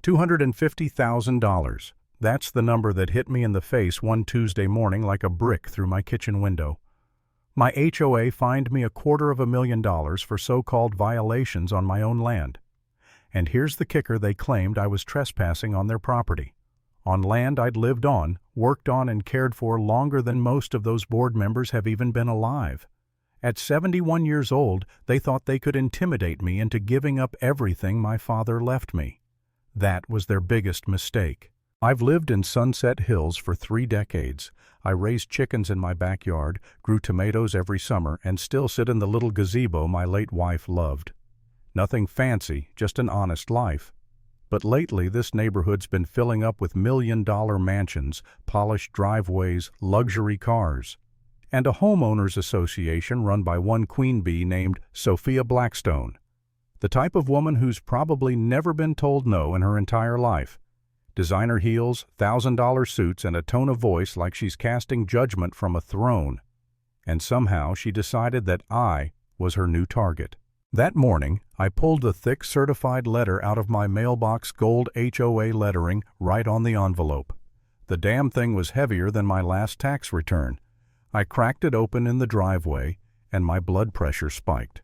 $250,000. That's the number that hit me in the face one Tuesday morning like a brick through my kitchen window. My HOA fined me $250,000 for so-called violations on my own land. And here's the kicker: they claimed I was trespassing on their property, on land I'd lived on, worked on, and cared for longer than most of those board members have even been alive. At 71 years old, they thought they could intimidate me into giving up everything my father left me. That was their biggest mistake. I've lived in Sunset Hills for 3 decades. I raised chickens in my backyard, grew tomatoes every summer, and still sit in the little gazebo my late wife loved. Nothing fancy, just an honest life. But lately this neighborhood's been filling up with million-dollar mansions, polished driveways, luxury cars, and a homeowners association run by one queen bee named Sophia Blackstone, the type of woman who's probably never been told no in her entire life. Designer heels, $1,000 suits, and a tone of voice like she's casting judgment from a throne. And somehow she decided that I was her new target. That morning, I pulled the thick certified letter out of my mailbox, gold HOA lettering right on the envelope. The damn thing was heavier than my last tax return. I cracked it open in the driveway, and my blood pressure spiked.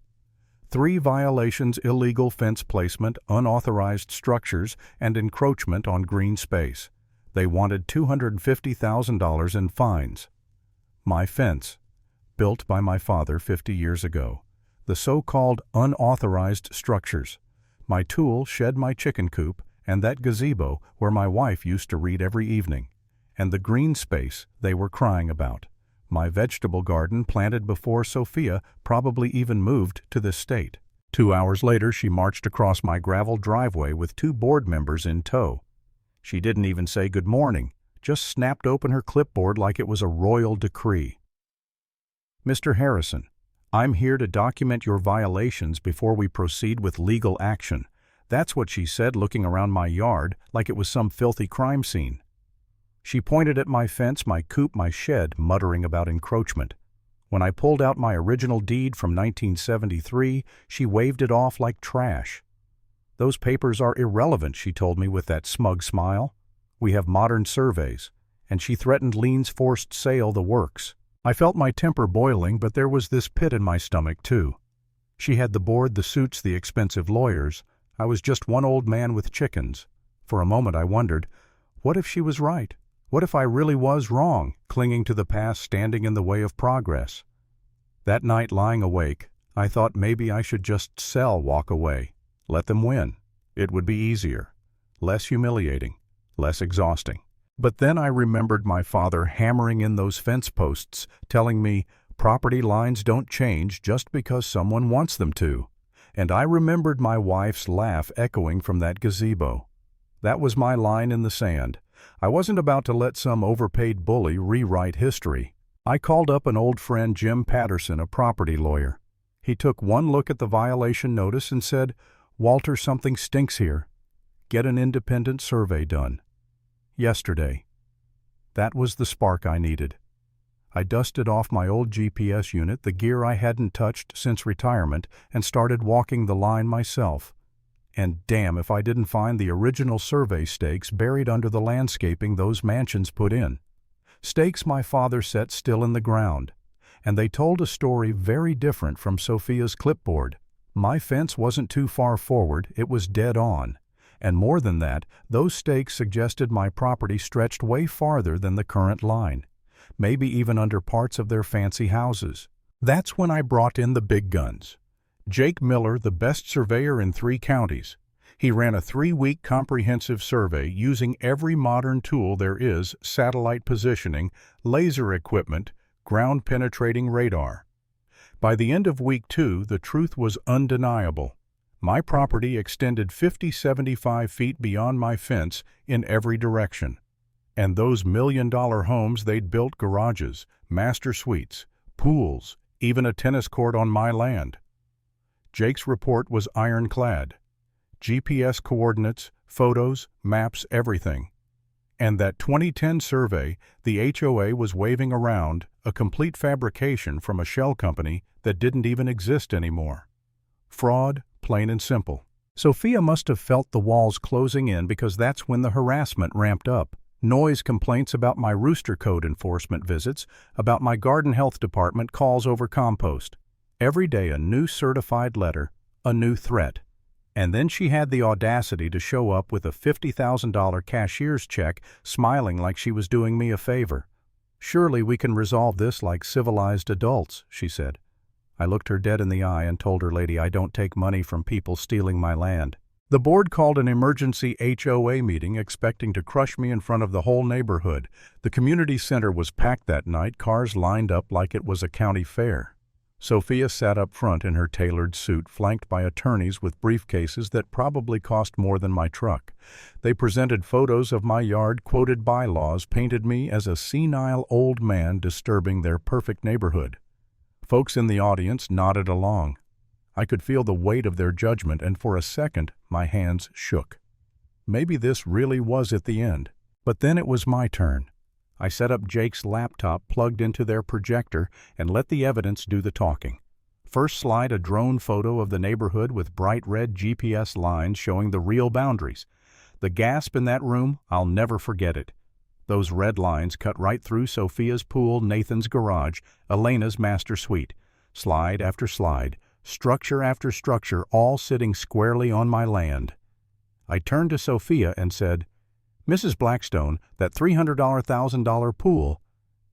3 violations: illegal fence placement, unauthorized structures, and encroachment on green space. They wanted $250,000 in fines. My fence, built by my father 50 years ago. The so-called unauthorized structures. My tool shed my chicken coop, and that gazebo where my wife used to read every evening. And the green space they were crying about. My vegetable garden planted before Sophia probably even moved to this state. 2 hours later, she marched across my gravel driveway with 2 board members in tow. She didn't even say good morning, just snapped open her clipboard like it was a royal decree. "Mr. Harrison, I'm here to document your violations before we proceed with legal action." That's what she said, looking around my yard like it was some filthy crime scene. She pointed at my fence, my coop, my shed, muttering about encroachment. When I pulled out my original deed from 1973, she waved it off like trash. "Those papers are irrelevant," she told me with that smug smile. "We have modern surveys," and she threatened liens, forced sale, the works. I felt my temper boiling, but there was this pit in my stomach too. She had the board, the suits, the expensive lawyers. I was just one old man with chickens. For a moment I wondered, what if she was right? What if I really was wrong, clinging to the past, standing in the way of progress? That night, lying awake, I thought maybe I should just sell, walk away, let them win. It would be easier, less humiliating, less exhausting. But then I remembered my father hammering in those fence posts, telling me property lines don't change just because someone wants them to. And I remembered my wife's laugh echoing from that gazebo. That was my line in the sand. I wasn't about to let some overpaid bully rewrite history. I called up an old friend, Jim Patterson, a property lawyer. He took one look at the violation notice and said, "Walter, something stinks here. Get an independent survey done." Yesterday. That was the spark I needed. I dusted off my old GPS unit, the gear I hadn't touched since retirement, and started walking the line myself. And damn if I didn't find the original survey stakes buried under the landscaping those mansions put in. Stakes my father set still in the ground. And they told a story very different from Sophia's clipboard. My fence wasn't too far forward, it was dead on. And more than that, those stakes suggested my property stretched way farther than the current line, maybe even under parts of their fancy houses. That's when I brought in the big guns. Jake Miller, the best surveyor in 3 counties. He ran a 3-week comprehensive survey using every modern tool there is: satellite positioning, laser equipment, ground-penetrating radar. By the end of week 2, the truth was undeniable. My property extended 50-75 feet beyond my fence in every direction. And those million-dollar homes they'd built: garages, master suites, pools, even a tennis court on my land. Jake's report was ironclad. GPS coordinates, photos, maps, everything. And that 2010 survey the HOA was waving around, a complete fabrication from a shell company that didn't even exist anymore. Fraud, plain and simple. Sophia must have felt the walls closing in because that's when the harassment ramped up. Noise complaints about my rooster code enforcement visits, about my garden health department calls over compost. Every day a new certified letter, a new threat. And then she had the audacity to show up with a $50,000 cashier's check, smiling like she was doing me a favor. "Surely we can resolve this like civilized adults," she said. I looked her dead in the eye and told her, "Lady, I don't take money from people stealing my land." The board called an emergency HOA meeting expecting to crush me in front of the whole neighborhood. The community center was packed that night, cars lined up like it was a county fair. Sophia sat up front in her tailored suit, flanked by attorneys with briefcases that probably cost more than my truck. They presented photos of my yard, quoted bylaws, painted me as a senile old man disturbing their perfect neighborhood. Folks in the audience nodded along. I could feel the weight of their judgment, and for a second my hands shook. Maybe this really was at the end. But then it was my turn. I set up Jake's laptop plugged into their projector and let the evidence do the talking. First slide a drone photo of the neighborhood with bright red GPS lines showing the real boundaries. The gasp in that room, I'll never forget it. Those red lines cut right through Sophia's pool, Nathan's garage, Elena's master suite. Slide after slide, structure after structure, all sitting squarely on my land. I turned to Sophia and said, "Mrs. Blackstone, that $300,000 pool,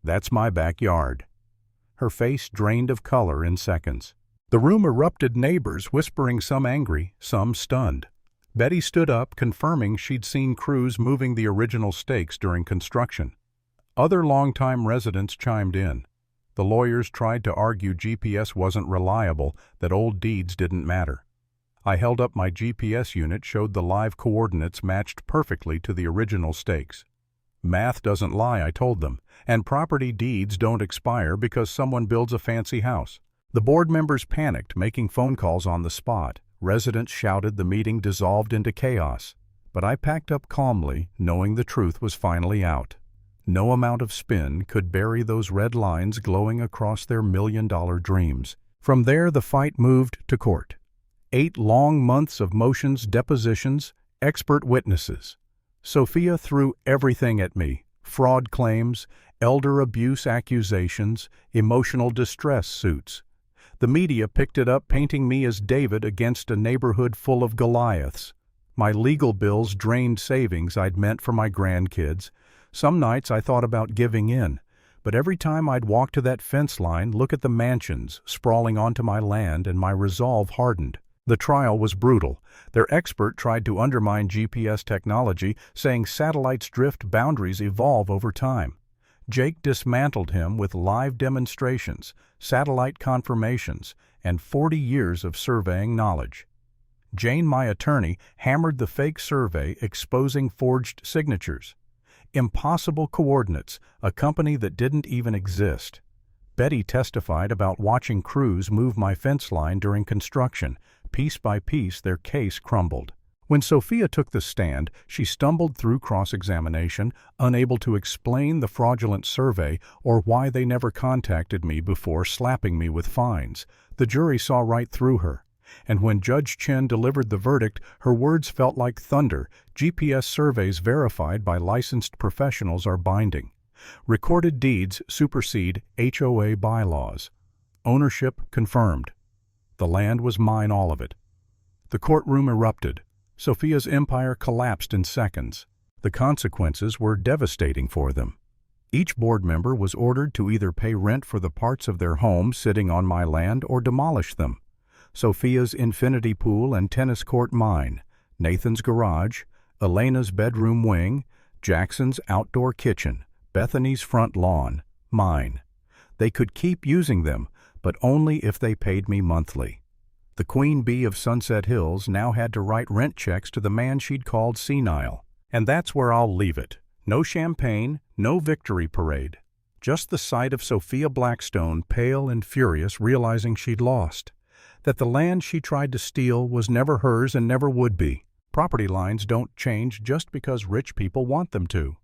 that's my backyard." Her face drained of color in seconds. The room erupted, neighbors whispering, some angry, some stunned. Betty stood up, confirming she'd seen crews moving the original stakes during construction. Other longtime residents chimed in. The lawyers tried to argue GPS wasn't reliable, that old deeds didn't matter. I held up my GPS unit, showed the live coordinates matched perfectly to the original stakes. Math doesn't lie, I told them, and property deeds don't expire because someone builds a fancy house. The board members panicked, making phone calls on the spot. Residents shouted, the meeting dissolved into chaos. But I packed up calmly, knowing the truth was finally out. No amount of spin could bury those red lines glowing across their million-dollar dreams. From there, the fight moved to court. 8 long months of motions, depositions, expert witnesses. Sophia threw everything at me: fraud claims, elder abuse accusations, emotional distress suits. The media picked it up, painting me as David against a neighborhood full of Goliaths. My legal bills drained savings I'd meant for my grandkids. Some nights I thought about giving in, but every time I'd walk to that fence line, look at the mansions sprawling onto my land, and my resolve hardened. The trial was brutal. Their expert tried to undermine GPS technology, saying satellites drift, boundaries evolve over time. Jake dismantled him with live demonstrations, satellite confirmations, and 40 years of surveying knowledge. Jane, my attorney, hammered the fake survey, exposing forged signatures. Impossible coordinates, a company that didn't even exist. Betty testified about watching crews move my fence line during construction. Piece by piece, their case crumbled. When Sophia took the stand, she stumbled through cross-examination, unable to explain the fraudulent survey or why they never contacted me before, slapping me with fines. The jury saw right through her. And when Judge Chen delivered the verdict, her words felt like thunder. GPS surveys verified by licensed professionals are binding. Recorded deeds supersede HOA bylaws. Ownership confirmed. The land was mine, all of it. The courtroom erupted. Sophia's empire collapsed in seconds. The consequences were devastating for them. Each board member was ordered to either pay rent for the parts of their home sitting on my land or demolish them. Sophia's infinity pool and tennis court mine, Nathan's garage, Elena's bedroom wing, Jackson's outdoor kitchen, Bethany's front lawn, mine. They could keep using them, but only if they paid me monthly. The queen bee of Sunset Hills now had to write rent checks to the man she'd called senile. And that's where I'll leave it. No champagne, no victory parade. Just the sight of Sophia Blackstone, pale and furious, realizing she'd lost. That the land she tried to steal was never hers and never would be. Property lines don't change just because rich people want them to.